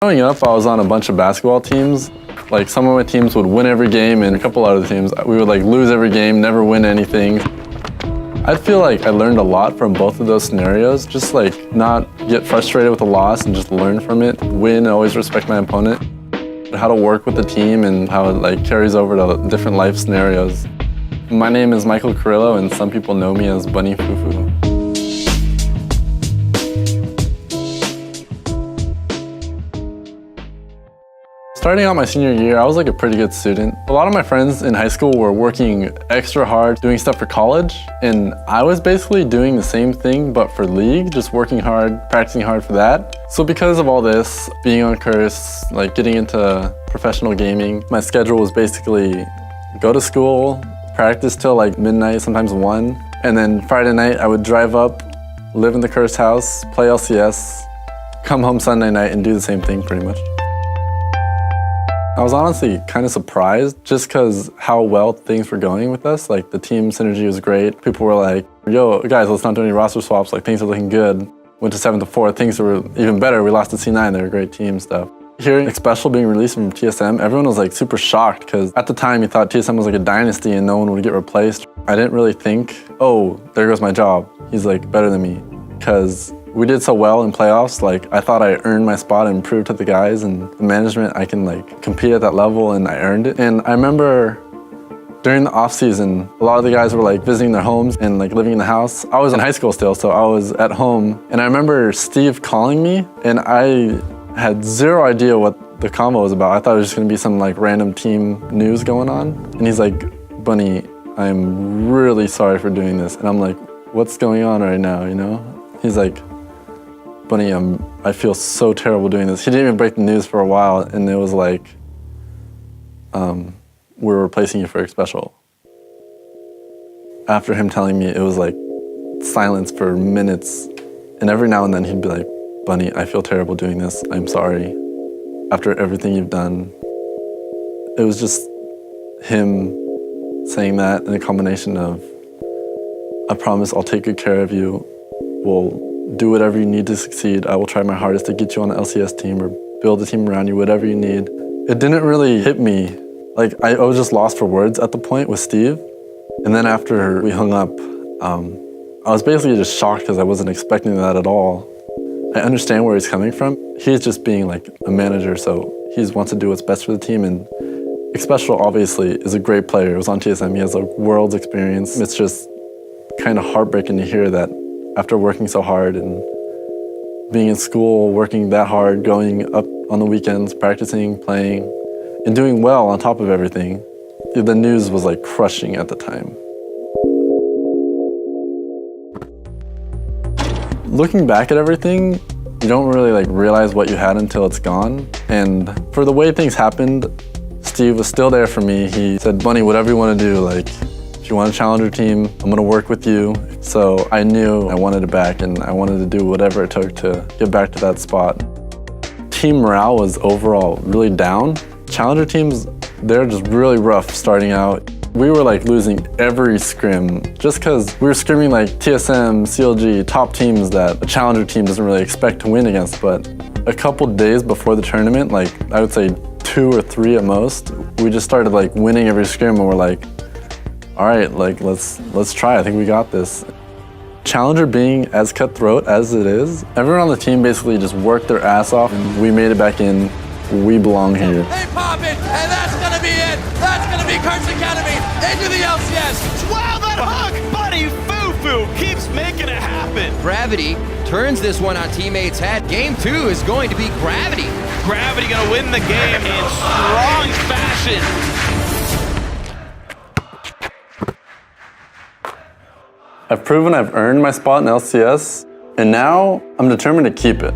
Growing up, I was on a bunch of basketball teams. Like, some of my teams would win every game, and a couple other teams, we would like lose every game, never win anything. I feel like I learned a lot from both of those scenarios. Just like not get frustrated with a loss and just learn from it. Win and always respect my opponent. How to work with the team and how it like carries over to different life scenarios. My name is Michael Kurylo, and some people know me as Bunny FuFuu. Starting out my senior year, I was like a pretty good student. A lot of my friends in high school were working extra hard, doing stuff for college, and I was basically doing the same thing but for league, just working hard, practicing hard for that. So because of all this, being on Curse, like getting into professional gaming, my schedule was basically go to school, practice till like midnight, sometimes 1, and then Friday night I would drive up, live in the Curse house, play LCS, come home Sunday night and do the same thing pretty much. I was honestly kind of surprised just because how well things were going with us. Like the team synergy was great. People were like, yo, guys, let's not do any roster swaps. Like things are looking good. Went to 7-4, things were even better. We lost to C9, they were a great team stuff. Hearing Special being released from TSM, everyone was like super shocked because at the time you thought TSM was like a dynasty and no one would get replaced. I didn't really think, oh, there goes my job. He's like better than me. Because we did so well in playoffs, like I thought I earned my spot and proved to the guys and the management I can like compete at that level, and I earned it. And I remember during the off season, a lot of the guys were like visiting their homes and like living in the house. I was in high school still, so I was at home, and I remember Steve calling me, and I had zero idea what the convo was about. I thought it was just gonna be some like random team news going on. And he's like, Bunny, I'm really sorry for doing this. And I'm like, what's going on right now, you know? He's like, Bunny, I feel so terrible doing this. He didn't even break the news for a while, and it was like, we're replacing you for Special. After him telling me, it was like silence for minutes, and every now and then he'd be like, Bunny, I feel terrible doing this. I'm sorry. After everything you've done. It was just him saying that in a combination of, I promise I'll take good care of you. We'll do whatever you need to succeed. I will try my hardest to get you on the LCS team or build a team around you, whatever you need. It didn't really hit me. Like, I was just lost for words at the point with Steve. And then after we hung up, I was basically just shocked because I wasn't expecting that at all. I understand where he's coming from. He's just being like a manager, so he wants to do what's best for the team. And Special obviously is a great player. He was on TSM, he has a world's experience. It's just kind of heartbreaking to hear that after working so hard and being in school, working that hard, going up on the weekends, practicing, playing, and doing well on top of everything, the news was like crushing at the time. Looking back at everything, you don't really like realize what you had until it's gone. And for the way things happened, Steve was still there for me. He said, Bunny, whatever you want to do, like, if you want to challenge your team, I'm gonna work with you. So I knew I wanted it back, and I wanted to do whatever it took to get back to that spot. Team morale was overall really down. Challenger teams, they're just really rough starting out. We were like losing every scrim just because we were scrimming like TSM, CLG, top teams that a challenger team doesn't really expect to win against. But a couple days before the tournament, like I would say 2 or 3 at most, we just started like winning every scrim, and we're like, all right, like let's try. I think we got this. Challenger being as cutthroat as it is, everyone on the team basically just worked their ass off, and we made it back in. We belong here. They pop it, and that's gonna be it. That's gonna be Curse Academy into the LCS. Wow, that hook! Bunny FuFuu keeps making it happen. Gravity turns this one on teammates' head. Game 2 is going to be Gravity. Gravity gonna win the game in strong fashion. I've proven I've earned my spot in LCS, and now I'm determined to keep it.